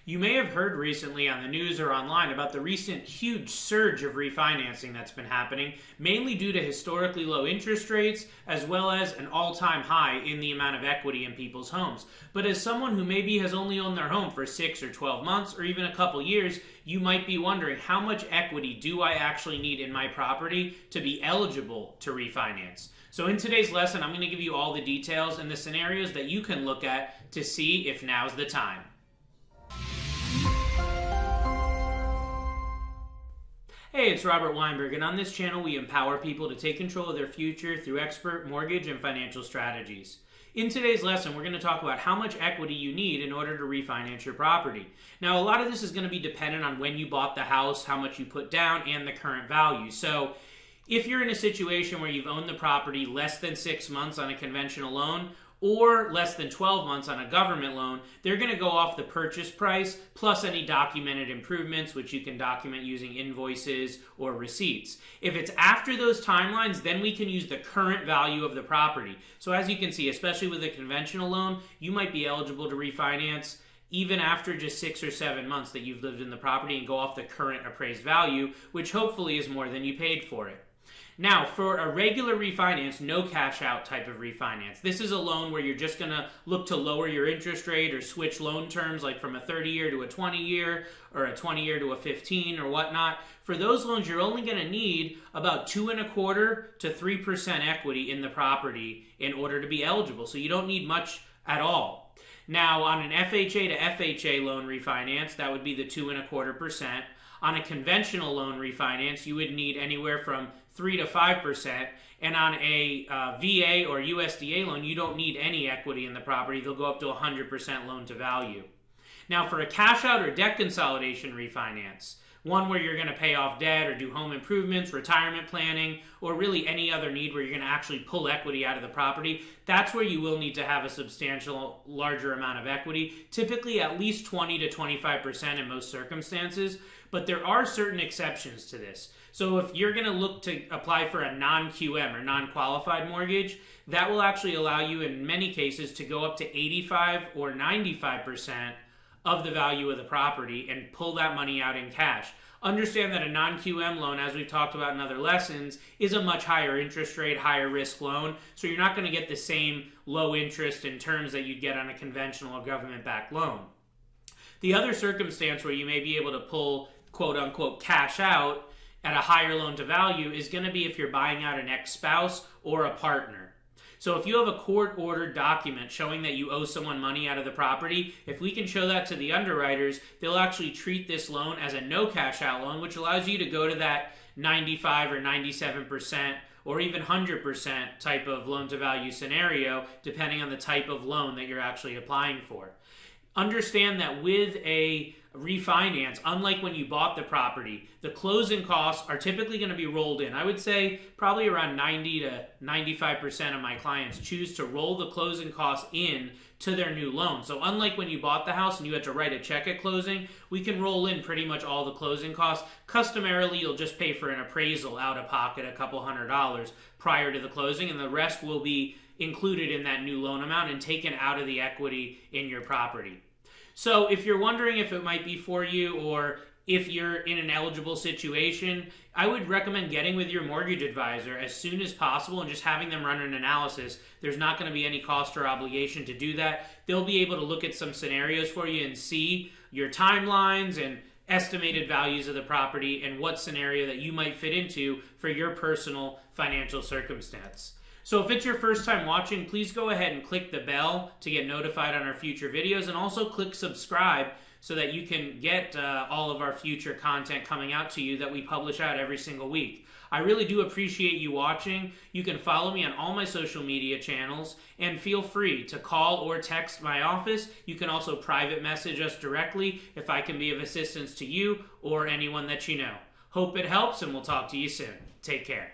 You may have heard recently on the news or online about the recent huge surge of refinancing that's been happening, mainly due to historically low interest rates, as well as an all-time high in the amount of equity in people's homes. But as someone who maybe has only owned their home for 6 or 12 months, or even a couple years, you might be wondering, how much equity do I actually need in my property to be eligible to refinance? So in today's lesson, I'm going to give you all the details and the scenarios that you can look at to see if now's the time. Hey, it's Robert Weinberg, and on this channel we empower people to take control of their future through expert mortgage and financial strategies. In today's lesson, we're going to talk about how much equity you need in order to refinance your property. Now, a lot of this is going to be dependent on when you bought the house, how much you put down, and the current value. So if you're in a situation where you've owned the property less than 6 months on a conventional loan, or less than 12 months on a government loan, they're going to go off the purchase price plus any documented improvements, which you can document using invoices or receipts. If it's after those timelines, then we can use the current value of the property. So as you can see, especially with a conventional loan, you might be eligible to refinance even after just 6 or 7 months that you've lived in the property and go off the current appraised value, which hopefully is more than you paid for it. Now, for a regular refinance, no cash out type of refinance, this is a loan where you're just going to look to lower your interest rate or switch loan terms, like from a 30-year to a 20-year or a 20-year to a 15 or whatnot. For those loans, you're only going to need about 2.25% to 3% equity in the property in order to be eligible. So you don't need much at all. Now, on an FHA to FHA loan refinance, that would be the 2.25%. On a conventional loan refinance, you would need anywhere from 3 to 5%, and on a VA or USDA loan, you don't need any equity in the property. They'll go up to 100% loan to value. Now, for a cash out or debt consolidation refinance, one where you're going to pay off debt or do home improvements, retirement planning, or really any other need where you're going to actually pull equity out of the property, that's where you will need to have a substantial larger amount of equity, typically at least 20 to 25% in most circumstances, but there are certain exceptions to this. So if you're going to look to apply for a non-QM or non-qualified mortgage, that will actually allow you in many cases to go up to 85 or 95% of the value of the property and pull that money out in cash. Understand that a non-QM loan, as we've talked about in other lessons, is a much higher interest rate, higher risk loan, so you're not going to get the same low interest in terms that you'd get on a conventional or government-backed loan. The other circumstance where you may be able to pull quote-unquote cash out at a higher loan to value is going to be if you're buying out an ex-spouse or a partner. So if you have a court-ordered document showing that you owe someone money out of the property, if we can show that to the underwriters, they'll actually treat this loan as a no cash out loan, which allows you to go to that 95 or 97% or even 100% type of loan to value scenario, depending on the type of loan that you're actually applying for. Understand that with a refinance, unlike when you bought the property, the closing costs are typically going to be rolled in. I would say probably around 90 to 95% of my clients choose to roll the closing costs in to their new loan. So unlike when you bought the house and you had to write a check at closing, we can roll in pretty much all the closing costs. Customarily, you'll just pay for an appraisal out of pocket, a couple $100 prior to the closing, and the rest will be included in that new loan amount and taken out of the equity in your property. So if you're wondering if it might be for you or if you're in an eligible situation, I would recommend getting with your mortgage advisor as soon as possible and just having them run an analysis. There's not going to be any cost or obligation to do that. They'll be able to look at some scenarios for you and see your timelines and estimated values of the property and what scenario that you might fit into for your personal financial circumstance. So if it's your first time watching, please go ahead and click the bell to get notified on our future videos, and also click subscribe so that you can get all of our future content coming out to you that we publish out every single week. I really do appreciate you watching. You can follow me on all my social media channels, and feel free to call or text my office. You can also private message us directly if I can be of assistance to you or anyone that you know. Hope it helps, and we'll talk to you soon. Take care.